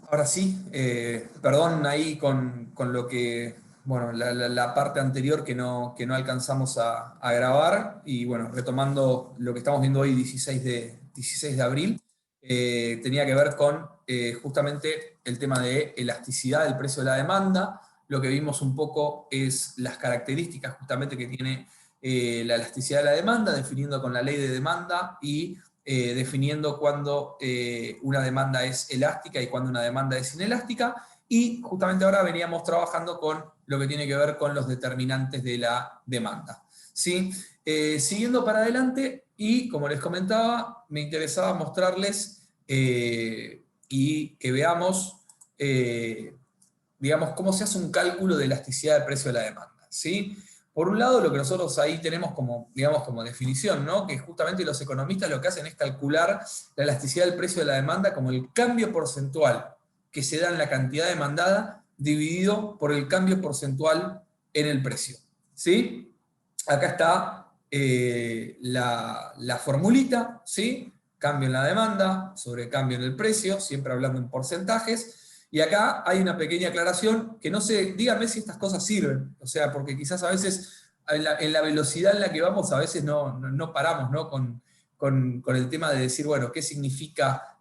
Ahora sí, perdón ahí con lo que, bueno, la parte anterior que no alcanzamos a grabar, y bueno, retomando lo que estamos viendo hoy, 16 de abril, tenía que ver con justamente el tema de elasticidad del precio de la demanda. Lo que vimos un poco es las características justamente que tiene la elasticidad de la demanda, definiendo con la ley de demanda y definiendo cuándo una demanda es elástica y cuándo una demanda es inelástica, y justamente ahora veníamos trabajando con lo que tiene que ver con los determinantes de la demanda. ¿Sí? Siguiendo para adelante, y como les comentaba, me interesaba mostrarles y que veamos, digamos, cómo se hace un cálculo de elasticidad del precio de la demanda. ¿Sí? Por un lado, lo que nosotros ahí tenemos como, digamos, como definición, ¿no? Que justamente los economistas lo que hacen es calcular la elasticidad del precio de la demanda como el cambio porcentual que se da en la cantidad demandada dividido por el cambio porcentual en el precio. ¿Sí? Acá está la formulita, ¿sí? Cambio en la demanda sobre cambio en el precio, siempre hablando en porcentajes. Y acá hay una pequeña aclaración que no sé, díganme si estas cosas sirven, o sea, porque quizás a veces en la velocidad en la que vamos a veces no paramos, ¿no? Con el tema de decir, bueno, ¿qué significa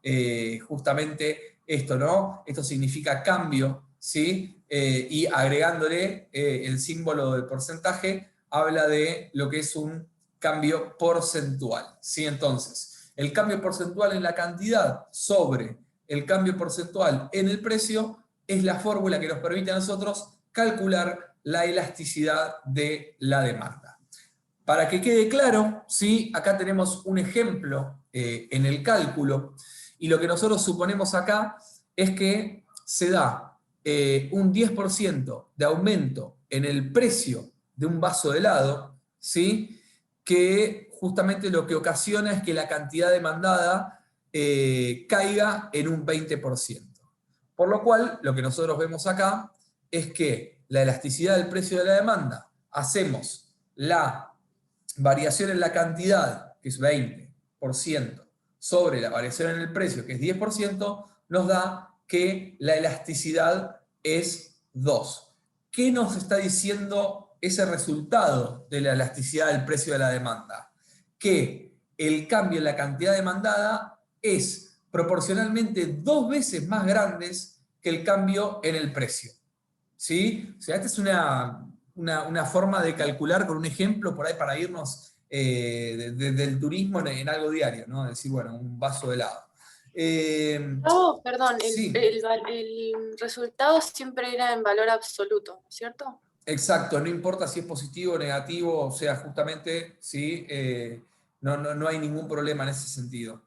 justamente esto, ¿no? Esto significa cambio, ¿sí? Y agregándole el símbolo del porcentaje, habla de lo que es un cambio porcentual, ¿sí? Entonces, el cambio porcentual en la cantidad sobre el cambio porcentual en el precio es la fórmula que nos permite a nosotros calcular la elasticidad de la demanda. Para que quede claro, ¿sí? Acá tenemos un ejemplo en el cálculo, y lo que nosotros suponemos acá es que se da un 10% de aumento en el precio de un vaso de helado, ¿sí? Que justamente lo que ocasiona es que la cantidad demandada caiga en un 20%. Por lo cual, lo que nosotros vemos acá es que la elasticidad del precio de la demanda, hacemos la variación en la cantidad, que es 20%, sobre la variación en el precio, que es 10%, nos da que la elasticidad es 2. ¿Qué nos está diciendo ese resultado de la elasticidad del precio de la demanda? Que el cambio en la cantidad demandada es proporcionalmente 2 veces más grande que el cambio en el precio. ¿Sí? O sea, esta es una forma de calcular con un ejemplo por ahí para irnos del turismo en algo diario, ¿no? Decir, bueno, un vaso de helado. Oh, perdón, Sí, el resultado siempre era en valor absoluto, ¿no es cierto? exacto, no importa si es positivo o negativo, o sea, justamente, sí, no hay ningún problema en ese sentido.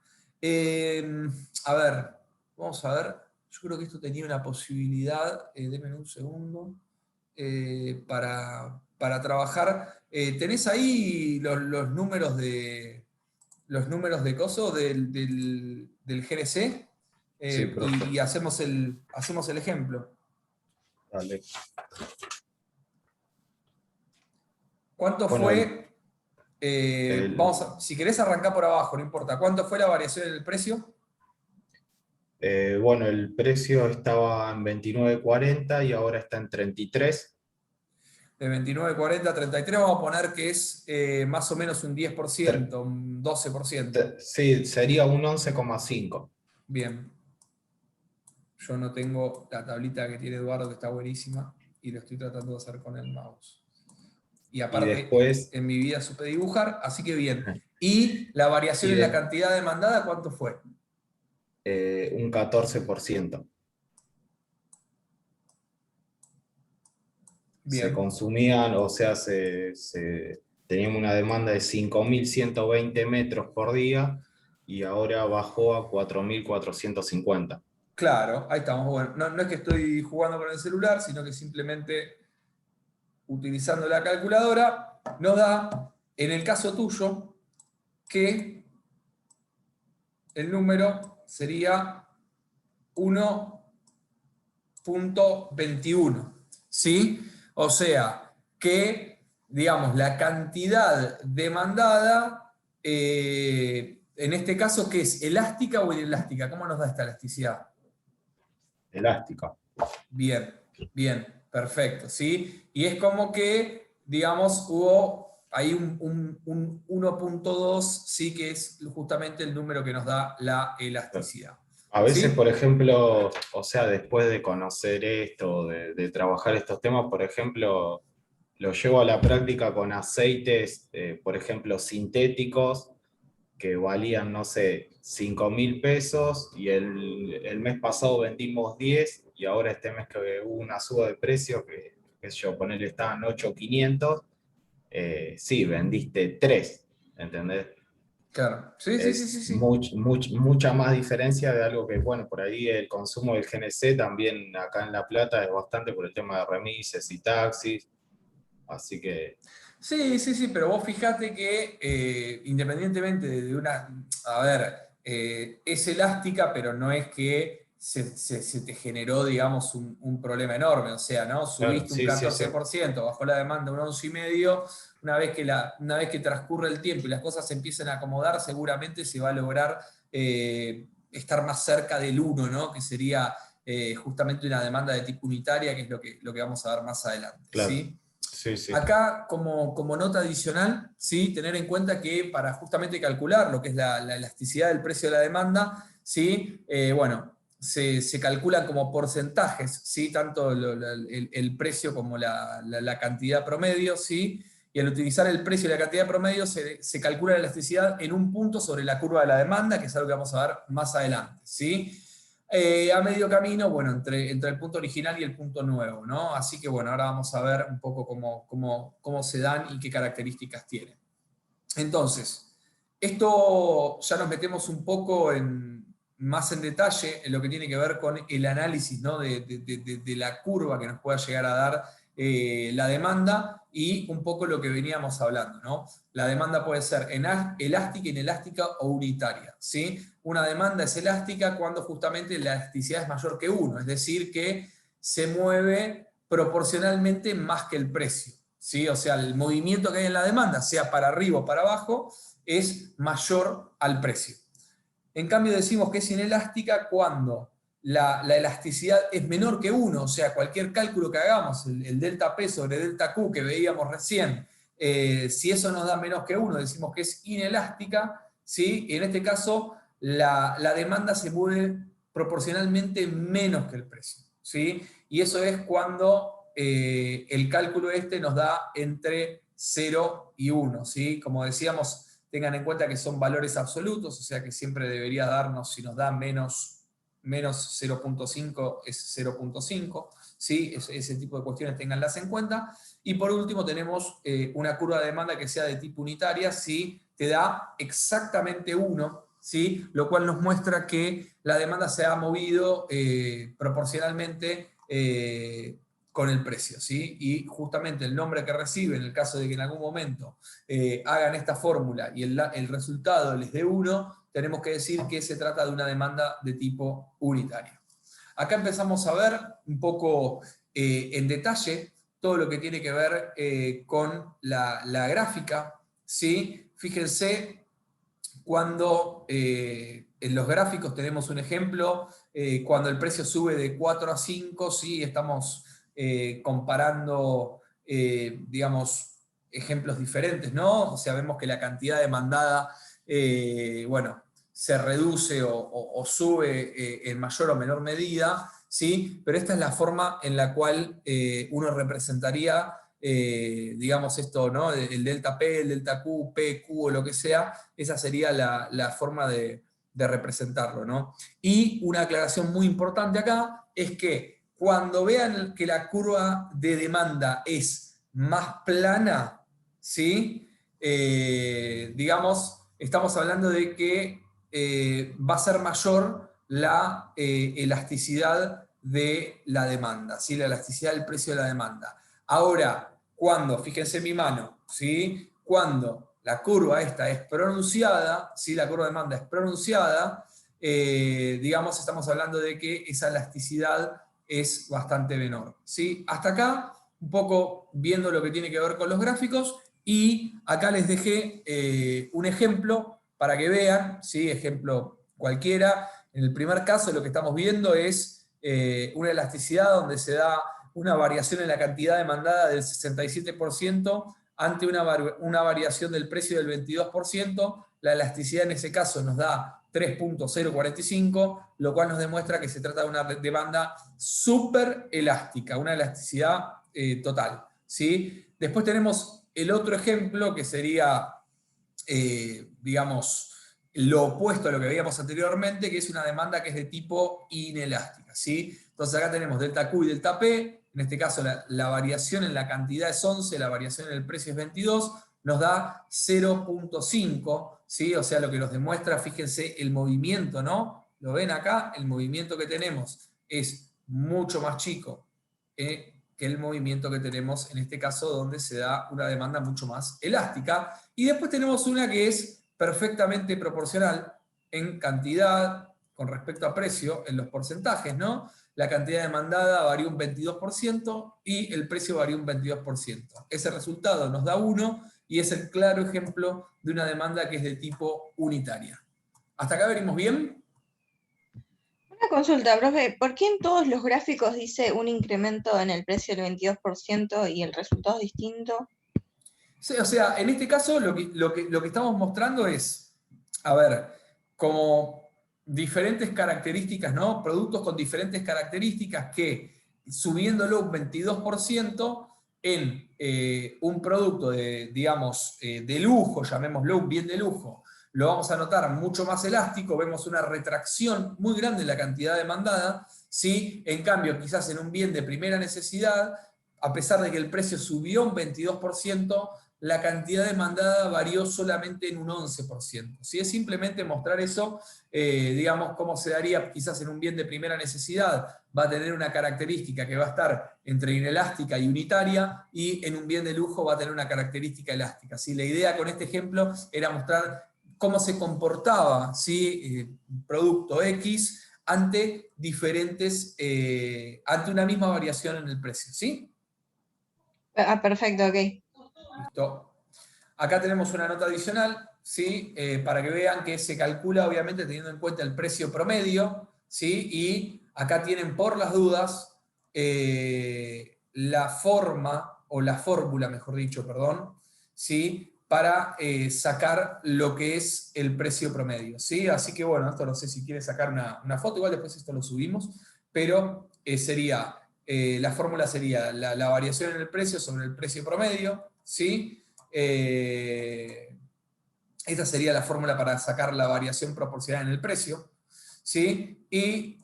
A ver, vamos a ver, yo creo que esto tenía una posibilidad, denme un segundo, para trabajar. ¿Tenés ahí los números de coso del GNC? Sí, profe. Y hacemos el ejemplo. Dale. ¿Cuánto Bueno, fue? el, Si querés arrancar por abajo, no importa. ¿Cuánto fue la variación en el precio? bueno, el precio estaba en 29,40 y ahora está en 33. De 29,40 a 33, vamos a poner que es más o menos un Tre- 10%, un 12%. Sí, sería un 11,5. Bien. Yo no tengo la tablita que tiene Eduardo, que está buenísima, y lo estoy tratando de hacer con el mouse. Y Y aparte, después, en mi vida supe dibujar, así que bien. ¿Y la variación y en la de, cantidad demandada, cuánto fue? un 14%. Se Bien, consumían, o sea, teníamos una demanda de 5.120 metros por día y ahora bajó a 4.450. claro, ahí estamos. Bueno, no es que estoy jugando con el celular, sino que simplemente utilizando la calculadora nos da, en el caso tuyo, que el número sería 1,21. ¿Sí? O sea, que, digamos, la cantidad demandada, en este caso, ¿qué es? ¿Elástica o inelástica? ¿Cómo nos da esta elasticidad? elástica. Bien, bien, perfecto, ¿sí? Y es como que, digamos, hubo ahí un 1.2, sí, que es justamente el número que nos da la elasticidad. A veces, ¿Sí? por ejemplo, o sea, después de conocer esto, de trabajar estos temas, por ejemplo, lo llevo a la práctica con aceites, por ejemplo, sintéticos, que valían, no sé, 5.000 pesos, y el mes pasado vendimos 10, y ahora este mes que hubo una suba de precio, que qué sé yo, ponerle estaban 8.500, sí, vendiste 3, ¿entendés? Claro. Sí, sí, sí, sí, Es sí. mucha más diferencia de algo que, bueno, por ahí el consumo del GNC también acá en La Plata es bastante por el tema de remises y taxis, así que Sí, sí, sí, pero vos fijate que independientemente de una, a ver, es elástica, pero no es que se te generó, digamos, un problema enorme. O sea, ¿no? claro, Subiste un sí, sí, sí, 14%, bajó la demanda un 11,5%, una vez que transcurre el tiempo y las cosas se empiezan a acomodar, seguramente se va a lograr estar más cerca del 1, ¿no? Que sería justamente una demanda de tipo unitaria, que es lo que vamos a ver más adelante, claro, ¿sí? sí, sí, Acá, como nota adicional, ¿sí? Tener en cuenta que para justamente calcular lo que es la elasticidad del precio de la demanda, ¿sí? Bueno, se calculan como porcentajes, ¿sí? Tanto el precio como la cantidad promedio, ¿sí? Y al utilizar el precio y la cantidad promedio se calcula la elasticidad en un punto sobre la curva de la demanda, que es algo que vamos a ver más adelante, ¿sí? A medio camino, bueno, entre el punto original y el punto nuevo, ¿no? Así que bueno, ahora vamos a ver un poco cómo se dan y qué características tienen. Entonces, esto ya nos metemos un poco más en detalle en lo que tiene que ver con el análisis, ¿no? de la curva que nos pueda llegar a dar la demanda y un poco lo que veníamos hablando, ¿no? La demanda puede ser elástica, inelástica o unitaria, ¿sí? Una demanda es elástica cuando justamente la elasticidad es mayor que 1, es decir, que se mueve proporcionalmente más que el precio, ¿sí? O sea, el movimiento que hay en la demanda, sea para arriba o para abajo, es mayor al precio. En cambio decimos que es inelástica cuando la elasticidad es menor que 1, o sea, cualquier cálculo que hagamos, el delta P sobre delta Q que veíamos recién, si eso nos da menos que 1, decimos que es inelástica, ¿sí? Y en este caso la demanda se mueve proporcionalmente menos que el precio, ¿sí? Y eso es cuando el cálculo este nos da entre 0 y 1, ¿sí? Como decíamos, tengan en cuenta que son valores absolutos, o sea que siempre debería darnos, si nos da menos 0.5 es 0.5, ¿sí? Ese tipo de cuestiones tenganlas en cuenta. Y por último tenemos una curva de demanda que sea de tipo unitaria, si te da exactamente 1, ¿sí? Lo cual nos muestra que la demanda se ha movido proporcionalmente con el precio, ¿sí? Y justamente el nombre que recibe, en el caso de que en algún momento hagan esta fórmula y el resultado les dé 1, tenemos que decir que se trata de una demanda de tipo unitario. Acá empezamos a ver un poco en detalle todo lo que tiene que ver con la gráfica, ¿sí? Fíjense cuando en los gráficos tenemos un ejemplo, cuando el precio sube de 4 a 5, ¿sí? Estamos comparando, digamos, ejemplos diferentes, ¿no? O sea, vemos que la cantidad demandada, bueno, se reduce o sube en mayor o menor medida, ¿sí? Pero esta es la forma en la cual uno representaría, digamos, esto, ¿no? El delta P, el delta Q, P, Q o lo que sea, esa sería la forma de representarlo, ¿no? Y una aclaración muy importante acá es que cuando vean que la curva de demanda es más plana, ¿sí? Digamos, estamos hablando de que va a ser mayor la elasticidad de la demanda, ¿sí? La elasticidad del precio de la demanda. Ahora, cuando, fíjense en mi mano, ¿sí? Cuando la curva esta es pronunciada, ¿sí? La curva de demanda es pronunciada, digamos, estamos hablando de que esa elasticidad es bastante menor, ¿sí? Hasta acá, un poco viendo lo que tiene que ver con los gráficos, y acá les dejé un ejemplo para que vean, ¿sí? Ejemplo cualquiera. En el primer caso lo que estamos viendo es una elasticidad donde se da una variación en la cantidad demandada del 67% ante una variación del precio del 22%, la elasticidad en ese caso nos da 3.045, lo cual nos demuestra que se trata de una demanda súper elástica, una elasticidad total, ¿sí? Después tenemos el otro ejemplo que sería, digamos, lo opuesto a lo que veíamos anteriormente, que es una demanda que es de tipo inelástica, ¿sí? Entonces acá tenemos delta Q y delta P, en este caso la variación en la cantidad es 11, la variación en el precio es 22, nos da 0.5, ¿sí? O sea, lo que nos demuestra, fíjense, el movimiento, ¿no? ¿Lo ven acá? El movimiento que tenemos es mucho más chico que el movimiento que tenemos en este caso, donde se da una demanda mucho más elástica. Y después tenemos una que es perfectamente proporcional en cantidad con respecto a precio, en los porcentajes, ¿no? La cantidad demandada varía un 22% y el precio varía un 22%. Ese resultado nos da 1 y es el claro ejemplo de una demanda que es de tipo unitaria. ¿Hasta acá venimos bien? Una consulta, profe, ¿por qué en todos los gráficos dice un incremento en el precio del 22% y el resultado es distinto? Sí, o sea, en este caso lo que estamos mostrando es, a ver, como diferentes características, ¿no? Productos con diferentes características que subiéndolo un 22% en un producto de, digamos, de lujo, llamémoslo un bien de lujo, lo vamos a notar mucho más elástico, vemos una retracción muy grande en la cantidad demandada, ¿sí? En cambio, quizás en un bien de primera necesidad, a pesar de que el precio subió un 22%, la cantidad demandada varió solamente en un 11%. ¿Sí? Es simplemente mostrar eso, digamos, cómo se daría quizás en un bien de primera necesidad, va a tener una característica que va a estar entre inelástica y unitaria, y en un bien de lujo va a tener una característica elástica. ¿Sí? La idea con este ejemplo era mostrar cómo se comportaba, ¿sí? Producto X ante diferentes, ante una misma variación en el precio. ¿Sí? Ah, perfecto, ok. Listo. Acá tenemos una nota adicional, ¿sí? Para que vean que se calcula obviamente teniendo en cuenta el precio promedio, ¿sí? Y acá tienen por las dudas la forma, o la fórmula, mejor dicho, perdón, ¿sí? Para sacar lo que es el precio promedio, ¿sí? Así que bueno, esto no sé si quiere sacar una foto, igual después esto lo subimos, pero sería, la fórmula sería la variación en el precio sobre el precio promedio, ¿sí? Esta sería la fórmula para sacar la variación proporcional en el precio, ¿sí? Y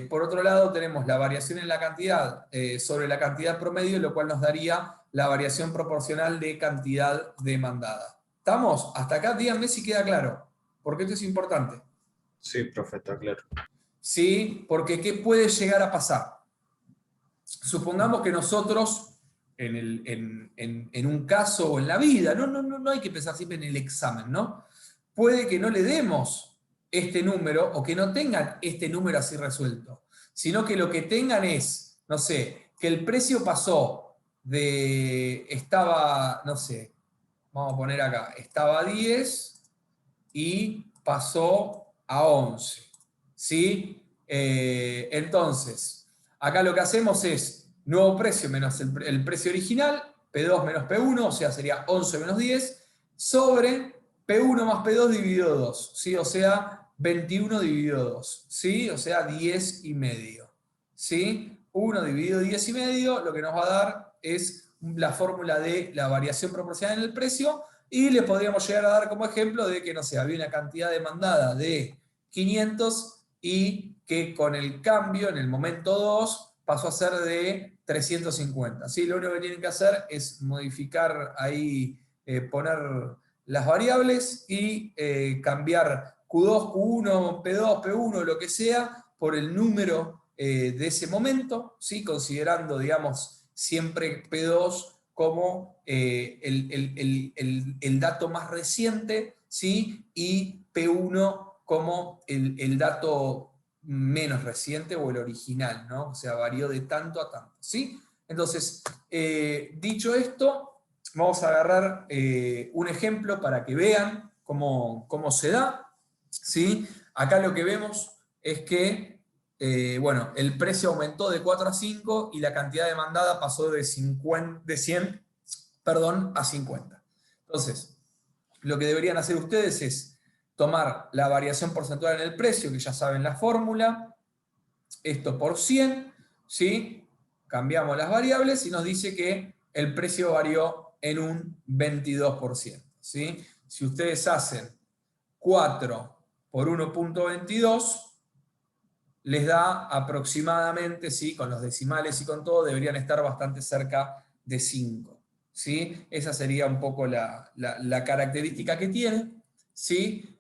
por otro lado tenemos la variación en la cantidad sobre la cantidad promedio, lo cual nos daría la variación proporcional de cantidad demandada. ¿Estamos? Hasta acá díganme si queda claro, porque esto es importante. Sí, profe, está claro. ¿Sí? Porque ¿qué puede llegar a pasar? Supongamos que nosotros en un caso o en la vida, no hay que pensar siempre en el examen, ¿no? Puede que no le demos este número o que no tengan este número así resuelto, sino que lo que tengan es, no sé, que el precio pasó estaba, no sé, vamos a poner acá, estaba a 10 y pasó a 11, ¿sí? Entonces, acá lo que hacemos es nuevo precio menos el precio original, P2 menos P1, o sea, sería 11 menos 10, sobre P1 más P2 dividido 2, ¿sí? O sea, 21 dividido 2, ¿sí? O sea, 10 y medio, ¿sí? 1 dividido 10 y medio, lo que nos va a dar es la fórmula de la variación proporcional en el precio, y le podríamos llegar a dar como ejemplo de que, no sé, había una cantidad demandada de 500 y que con el cambio en el momento 2 pasó a ser de 350. ¿Sí? Lo único que tienen que hacer es modificar ahí, poner las variables y cambiar Q2, Q1, P2, P1, lo que sea, por el número de ese momento, ¿sí? Considerando, digamos, siempre P2 como el dato más reciente, ¿sí? Y P1 como el dato menos reciente o el original, ¿no? O sea, varió de tanto a tanto, ¿sí? Entonces, dicho esto, vamos a agarrar un ejemplo para que vean cómo se da, ¿sí? Acá lo que vemos es que bueno, el precio aumentó de 4 a 5 y la cantidad demandada pasó de 100, perdón, a 50. Entonces, lo que deberían hacer ustedes es tomar la variación porcentual en el precio, que ya saben la fórmula, esto por 100, ¿sí? Cambiamos las variables y nos dice que el precio varió en un 22%, ¿sí? Si ustedes hacen 4 por 1.22, les da aproximadamente, ¿sí? Con los decimales y con todo, deberían estar bastante cerca de 5. ¿Sí? Esa sería un poco la característica que tiene. ¿Sí?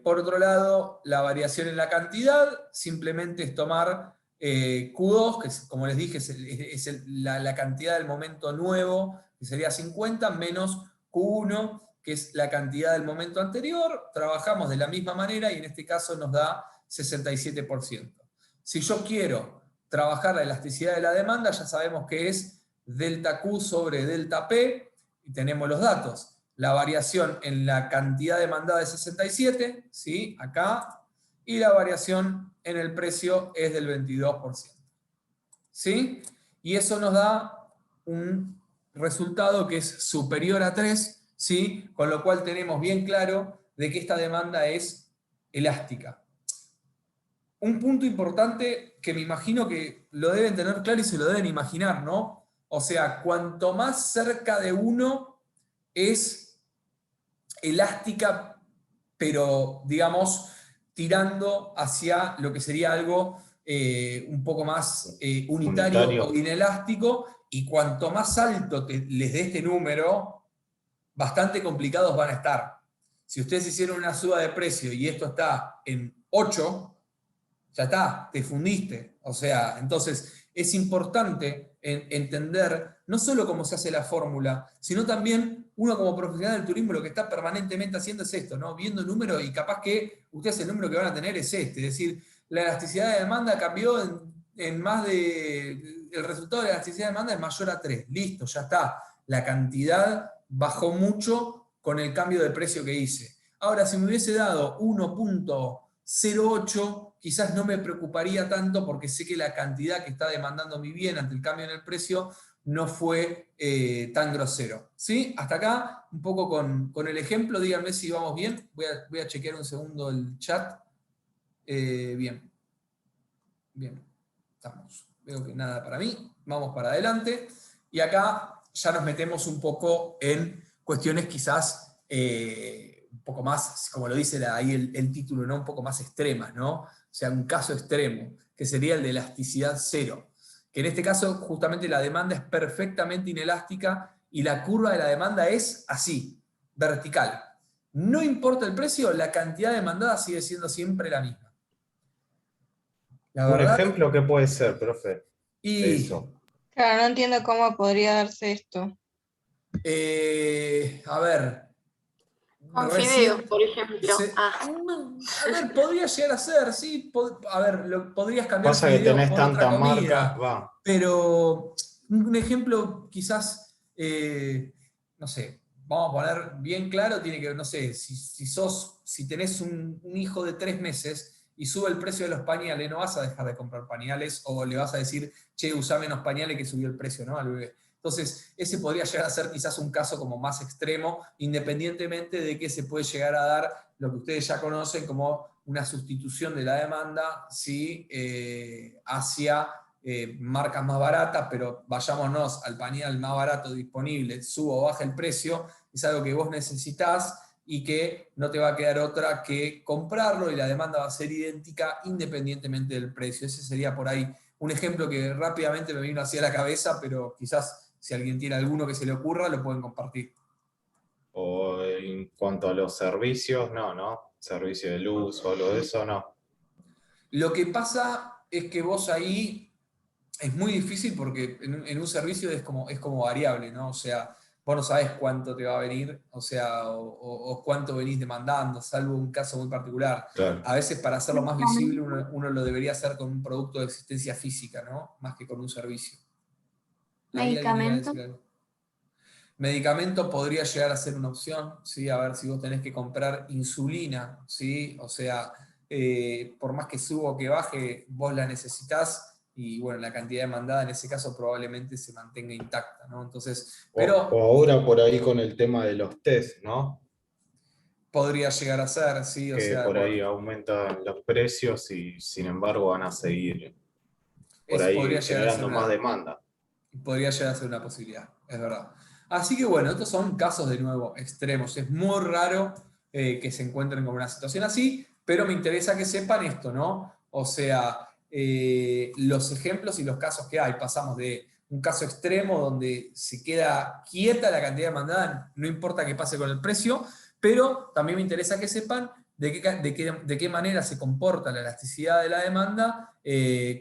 Por otro lado, la variación en la cantidad simplemente es tomar Q2, que como les dije es la cantidad del momento nuevo, que sería 50, menos Q1, que es la cantidad del momento anterior. Trabajamos de la misma manera y en este caso nos da 67%. Si yo quiero trabajar la elasticidad de la demanda, ya sabemos que es delta Q sobre delta P, y tenemos los datos. La variación en la cantidad demandada es 67, ¿sí? Acá, y la variación en el precio es del 22%. ¿Sí? Y eso nos da un resultado que es superior a 3, ¿sí? Con lo cual tenemos bien claro de que esta demanda es elástica. Un punto importante que me imagino que lo deben tener claro y se lo deben imaginar, ¿no? O sea, cuanto más cerca de 1 es elástica, pero digamos, tirando hacia lo que sería algo un poco más unitario o inelástico, y cuanto más alto les dé este número, bastante complicados van a estar. Si ustedes hicieron una suba de precio y esto está en 8, ya está, te fundiste. O sea, entonces es importante entender no solo cómo se hace la fórmula, sino también uno como profesional del turismo lo que está permanentemente haciendo es esto, ¿no? Viendo el número y capaz que ustedes el número que van a tener es este, es decir, la elasticidad de demanda cambió en más de... El resultado de la elasticidad de demanda es mayor a 3. Listo, ya está. La cantidad bajó mucho con el cambio de precio que hice. Ahora, si me hubiese dado 1.08, quizás no me preocuparía tanto porque sé que la cantidad que está demandando mi bien ante el cambio en el precio no fue tan grosero. ¿Sí? Hasta acá, un poco con el ejemplo, díganme si vamos bien. Voy a chequear un segundo el chat. Bien. Bien. Estamos. Veo que nada para mí. Vamos para adelante. Y acá ya nos metemos un poco en cuestiones quizás un poco más, como lo dice ahí el título, ¿no? Un poco más extremas, ¿no? O sea, un caso extremo, que sería el de elasticidad cero. Que en este caso, justamente la demanda es perfectamente inelástica y la curva de la demanda es así, vertical. No importa el precio, la cantidad demandada sigue siendo siempre la misma. La Un verdad, ejemplo que puede ser, profe, de y eso. Claro, no entiendo cómo podría darse esto. a ver, Con recién fideos, por ejemplo. a ver, podría llegar a ser, sí, a ver, podrías cambiar Pasa que fideos tenés por otra tanta marca, comida, va. pero un ejemplo quizás, no sé, vamos a poner bien claro, tiene que, no sé, si tenés un hijo de 3 meses y sube el precio de los pañales, no vas a dejar de comprar pañales o le vas a decir, che, usá menos pañales que subió el precio, ¿no? Al bebé. Entonces, ese podría llegar a ser quizás un caso como más extremo, independientemente de que se puede llegar a dar lo que ustedes ya conocen como una sustitución de la demanda, ¿sí? Hacia marcas más baratas, pero vayámonos al pañal más barato disponible, suba o baja el precio, es algo que vos necesitás y que no te va a quedar otra que comprarlo y la demanda va a ser idéntica independientemente del precio. Ese sería por ahí un ejemplo que rápidamente me vino hacia la cabeza, pero quizás si alguien tiene alguno que se le ocurra, lo pueden compartir. O en cuanto a los servicios, no. Servicio de luz o algo de eso, no. Lo que pasa es que vos ahí es muy difícil porque en un servicio es como variable, ¿no? O sea, vos no sabés cuánto te va a venir, o sea, o cuánto venís demandando, salvo un caso muy particular. Claro. A veces para hacerlo más visible uno lo debería hacer con un producto de existencia física, ¿no? Más que con un servicio. Ahí alguien iba a Medicamento. decir algo. Medicamento podría llegar a ser una opción, ¿sí? A ver si vos tenés que comprar insulina, ¿sí? O sea, por más que suba o que baje, vos la necesitás, y bueno, la cantidad demandada en ese caso probablemente se mantenga intacta, ¿no? Entonces, pero O ahora por ahí con el tema de los test, ¿no? podría llegar a ser, sí, o Que sea, por ahí bueno, aumentan los precios y sin embargo van a seguir por ahí podría llegar a ser generando más demanda. podría llegar a ser una posibilidad, es verdad. Así que bueno, estos son casos de nuevo extremos. Es muy raro que se encuentren con una situación así, pero me interesa que sepan esto, ¿no? O sea, los ejemplos y los casos que hay. Pasamos de un caso extremo donde se queda quieta la cantidad demandada, no importa qué pase con el precio, pero también me interesa que sepan de qué manera se comporta la elasticidad de la demanda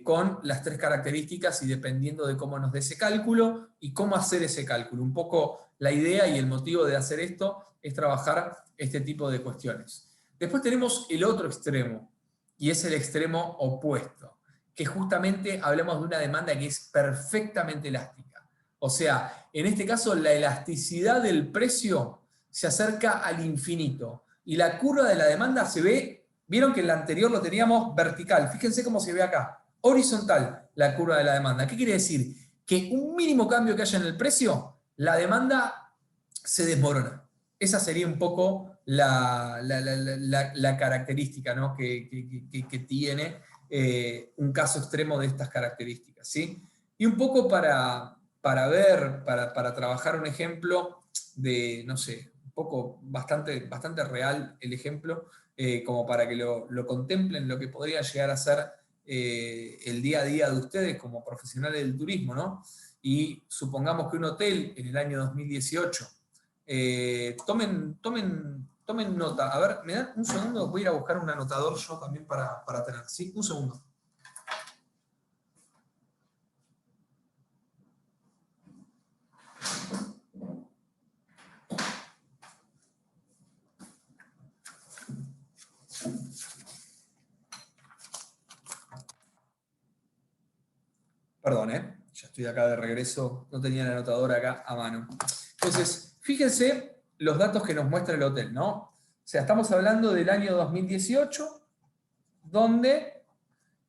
con las tres características y dependiendo de cómo nos dé ese cálculo y cómo hacer ese cálculo. Un poco la idea y el motivo de hacer esto es trabajar este tipo de cuestiones. Después tenemos el otro extremo, y es el extremo opuesto, que justamente hablamos de una demanda que es perfectamente elástica. O sea, en este caso la elasticidad del precio se acerca al infinito. Y la curva de la demanda se ve, vieron que en la anterior lo teníamos vertical, fíjense cómo se ve acá, horizontal la curva de la demanda. ¿Qué quiere decir? Que un mínimo cambio que haya en el precio, la demanda se desmorona. Esa sería un poco la característica, ¿no? que tiene un caso extremo de estas características, ¿sí? Y un poco para trabajar un ejemplo de, no sé, un poco bastante real el ejemplo, como para que lo contemplen, lo que podría llegar a ser el día a día de ustedes como profesionales del turismo, ¿no? Y supongamos que un hotel en el año 2018, tomen nota. A ver, ¿me dan un segundo? Voy a ir a buscar un anotador yo también para tener. ¿Sí? Un segundo. Perdón, ya estoy acá de regreso, no tenía el anotador acá a mano. Entonces, fíjense los datos que nos muestra el hotel, ¿no? O sea, estamos hablando del año 2018, donde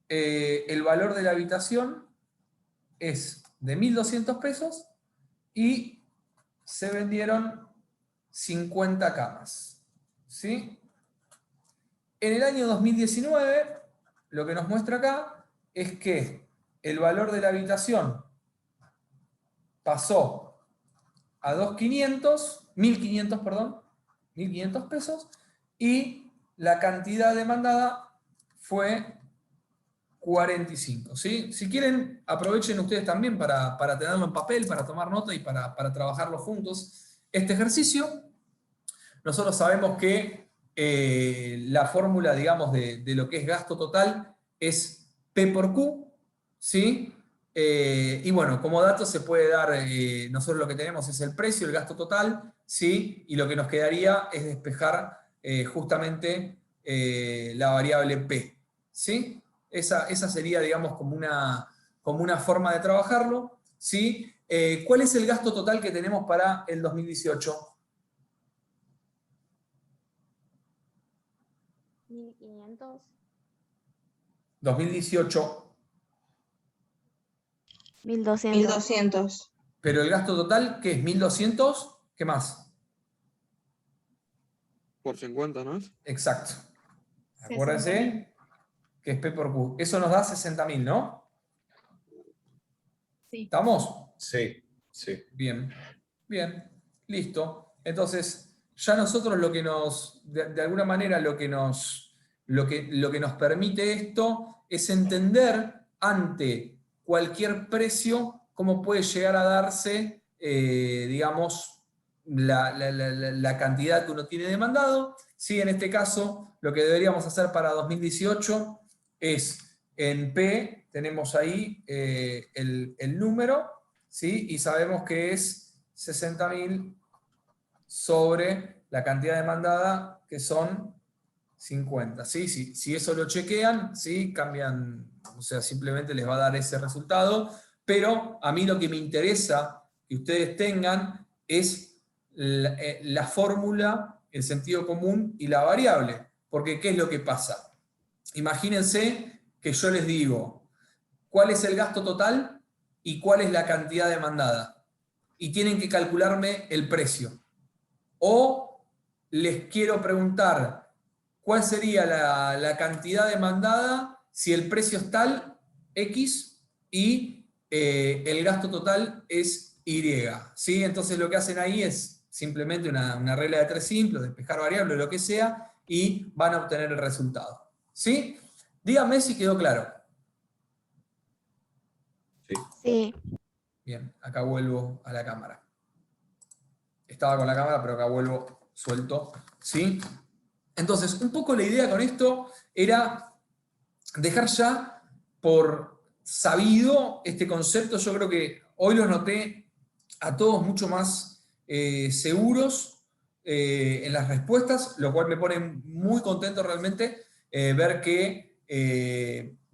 el valor de la habitación es de 1.200 pesos y se vendieron 50 camas, ¿sí? En el año 2019, lo que nos muestra acá es que el valor de la habitación pasó a 1.500 pesos, y la cantidad demandada fue 45, ¿sí? Si quieren, aprovechen ustedes también para tenerlo en papel, para tomar nota y para trabajarlo juntos. Este ejercicio, nosotros sabemos que la fórmula, digamos, de lo que es gasto total es P por Q, ¿sí? Y bueno, como dato se puede dar, nosotros lo que tenemos es el precio, el gasto total, ¿sí? Y lo que nos quedaría es despejar justamente la variable P, ¿sí? Esa sería, digamos, como una forma de trabajarlo, ¿sí? ¿Cuál es el gasto total que tenemos para el 2018? 1500. 2018. 1200. 1200. Pero el gasto total, ¿qué es? 1.200, ¿qué más? Por 50, ¿no es? Exacto. 60.000. Acuérdense que es P por Q. Eso nos da 60.000, ¿no? Sí. ¿Estamos? Sí, sí. Bien, bien, listo. Entonces, ya nosotros lo que nos, de alguna manera, lo que nos permite esto es entender ante cualquier precio cómo puede llegar a darse, digamos, la cantidad que uno tiene demandado. Sí, en este caso, lo que deberíamos hacer para 2018 es, en P, tenemos ahí el número, ¿sí? Y sabemos que es 60.000 sobre la cantidad demandada, que son 50, ¿sí? Si eso lo chequean, ¿sí? Cambian, o sea, simplemente les va a dar ese resultado, pero a mí lo que me interesa que ustedes tengan es la fórmula, el sentido común y la variable, porque ¿qué es lo que pasa? imagínense que yo les digo, ¿cuál es el gasto total y cuál es la cantidad demandada? Y tienen que calcularme el precio. O les quiero preguntar, ¿cuál sería la cantidad demandada si el precio es tal, X, y el gasto total es Y? ¿Sí? Entonces lo que hacen ahí es simplemente una regla de 3 simples, despejar variables, lo que sea, y van a obtener el resultado. ¿Sí? Díganme si quedó claro. Sí. Bien, acá vuelvo a la cámara. Estaba con la cámara, pero acá vuelvo suelto. ¿Sí? Entonces, un poco la idea con esto era dejar ya por sabido este concepto. Yo creo que hoy los noté a todos mucho más seguros en las respuestas, lo cual me pone muy contento realmente ver que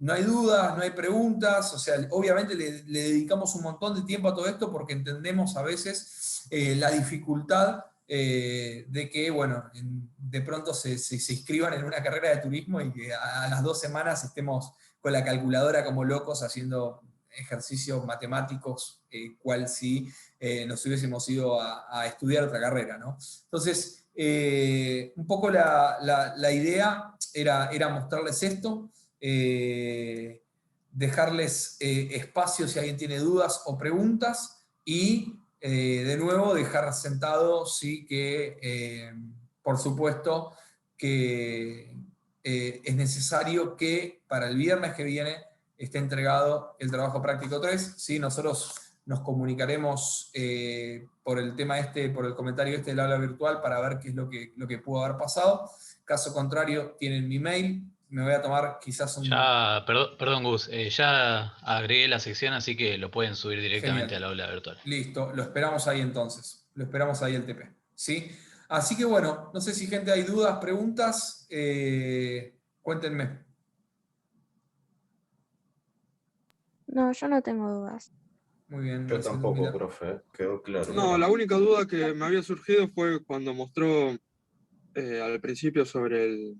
no hay dudas, no hay preguntas. O sea, obviamente le dedicamos un montón de tiempo a todo esto porque entendemos a veces la dificultad de que, bueno, de pronto se inscriban en una carrera de turismo y que a las 2 semanas estemos con la calculadora como locos haciendo ejercicios matemáticos, cual si nos hubiésemos ido a estudiar otra carrera, ¿no? Entonces, un poco la idea era mostrarles esto, dejarles espacio si alguien tiene dudas o preguntas, y de nuevo dejar sentado, sí, que por supuesto que es necesario que para el viernes que viene esté entregado el trabajo práctico 3, ¿sí? Nosotros nos comunicaremos por el tema por el comentario del aula virtual para ver qué es lo que pudo haber pasado. Caso contrario, tienen mi mail. Me voy a tomar quizás un... Ya, perdón Gus, ya agregué la sección, así que lo pueden subir directamente Genial. al aula virtual. Listo, lo esperamos ahí entonces. Lo esperamos ahí el TP. ¿Sí? Así que bueno, no sé si gente hay dudas, preguntas. Cuéntenme. No, yo no tengo dudas. Muy bien. Yo Marcelo, tampoco, mira. profe, quedó claro. No, la única duda que me había surgido fue cuando mostró al principio sobre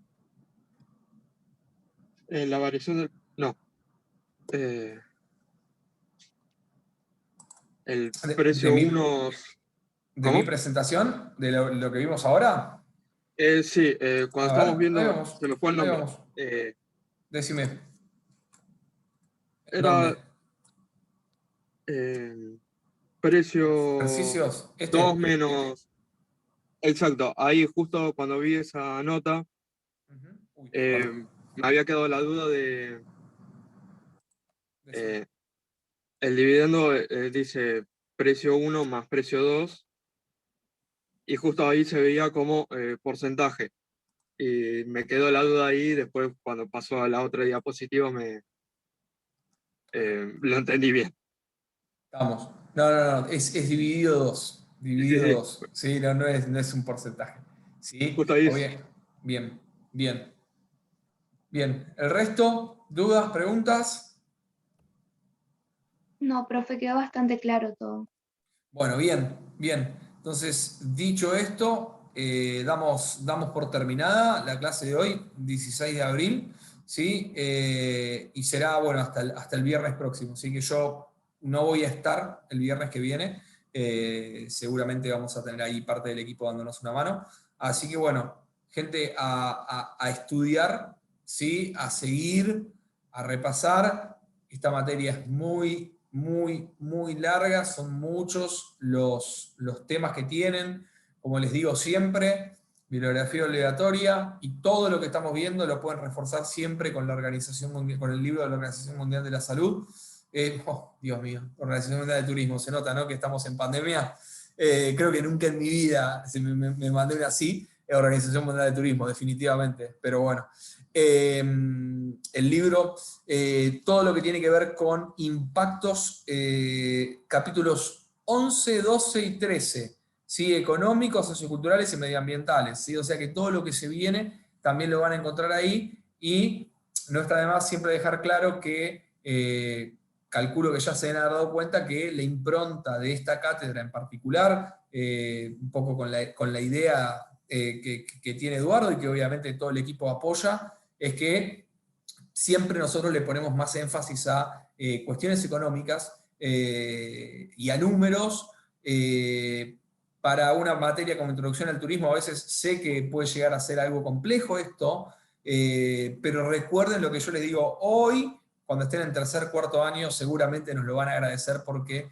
la variación del... No. El precio de 1... ¿De mi ¿Cómo? presentación? ¿De lo que vimos ahora? Sí, cuando A estamos ver, ahí viendo, vamos. se me fue el Ahí nombre. vamos. Decime. Era ¿Dónde? precio ¿Ejercicios? 2 menos... Exacto, ahí justo cuando vi esa nota, Ujú. Uy, perdón. me había quedado la duda de... Decime. el dividendo dice precio 1 más precio 2, y justo ahí se veía como porcentaje. Y me quedó la duda ahí, después cuando pasó a la otra diapositiva lo entendí bien. Vamos. No, es dividido 2. Dividido 2. Sí, no es un porcentaje. ¿Sí? Justo ahí Bien, bien. Bien. ¿El resto? ¿Dudas? ¿Preguntas? No, profe, quedó bastante claro todo. Bueno, bien, bien. Entonces, dicho esto, damos por terminada la clase de hoy, 16 de abril, ¿sí? Y será, bueno, hasta el viernes próximo. Así que yo no voy a estar el viernes que viene. Seguramente vamos a tener ahí parte del equipo dándonos una mano. Así que, bueno, gente, a estudiar, ¿sí? A seguir, a repasar. Esta materia es muy larga, son muchos los temas que tienen. Como les digo siempre, bibliografía obligatoria, y todo lo que estamos viendo lo pueden reforzar siempre con con el libro de la Organización Mundial de la Salud. Dios mío, Organización Mundial de Turismo, se nota, ¿no?, que estamos en pandemia. Creo que nunca en mi vida me mandé una así, Organización Mundial de Turismo, definitivamente, pero bueno. El libro, todo lo que tiene que ver con impactos, capítulos 11, 12 y 13, ¿sí? Económicos, socioculturales y medioambientales, ¿sí? O sea que todo lo que se viene también lo van a encontrar ahí, y no está de más siempre dejar claro que calculo que ya se han dado cuenta que la impronta de esta cátedra en particular, un poco con la idea que tiene Eduardo y que obviamente todo el equipo apoya, es que siempre nosotros le ponemos más énfasis a cuestiones económicas y a números. Para una materia como introducción al turismo, a veces sé que puede llegar a ser algo complejo esto, pero recuerden lo que yo les digo hoy, cuando estén en tercer, cuarto año, seguramente nos lo van a agradecer porque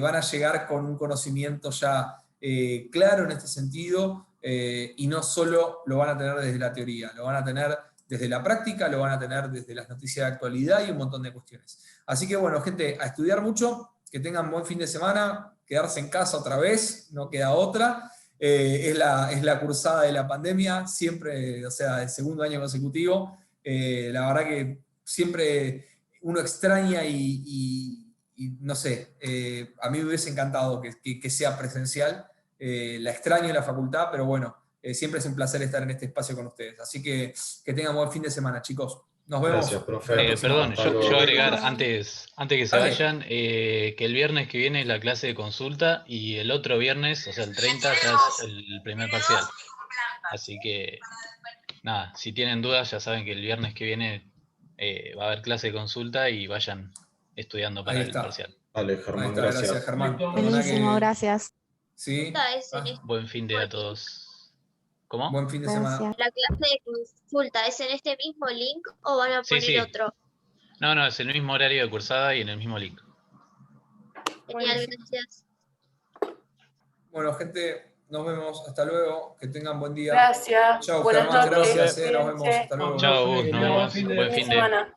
van a llegar con un conocimiento ya claro en este sentido, y no solo lo van a tener desde la teoría, lo van a tener desde la práctica, lo van a tener desde las noticias de actualidad y un montón de cuestiones. Así que bueno, gente, a estudiar mucho, que tengan buen fin de semana, quedarse en casa otra vez, no queda otra. Es la cursada de la pandemia, siempre, o sea, el segundo año consecutivo. La verdad que siempre uno extraña y no sé, a mí me hubiese encantado que sea presencial. La extraño en la facultad, pero bueno, siempre es un placer estar en este espacio con ustedes. Así que tengan buen fin de semana, chicos. Nos vemos. Gracias, profe. Perdón, Hasta luego. yo agregar antes que se Dale. vayan, que el viernes que viene es la clase de consulta y el otro viernes, o sea, el 30, ya es el primer parcial. Así que, nada, si tienen dudas, ya saben que el viernes que viene va a haber clase de consulta y vayan estudiando para Ahí el está. parcial. Dale, Ahí Germán, está, gracias. gracias, Germán. Perdona Buenísimo, que- gracias. Sí. Es en este Buen fin de a todos. ¿Cómo? Buen fin de semana. Gracias. La clase de consulta, ¿es en este mismo link o van a Sí, poner sí. otro? No, es el mismo horario de cursada y en el mismo link. Genial, gracias. Bueno, gente, nos vemos. Hasta luego. Que tengan buen día. Gracias. Chao, Buenas Germán. noches. Gracias. Nos vemos. Cuídense. Hasta luego. Chao, Gus, nos vemos. Buen fin de. Semana.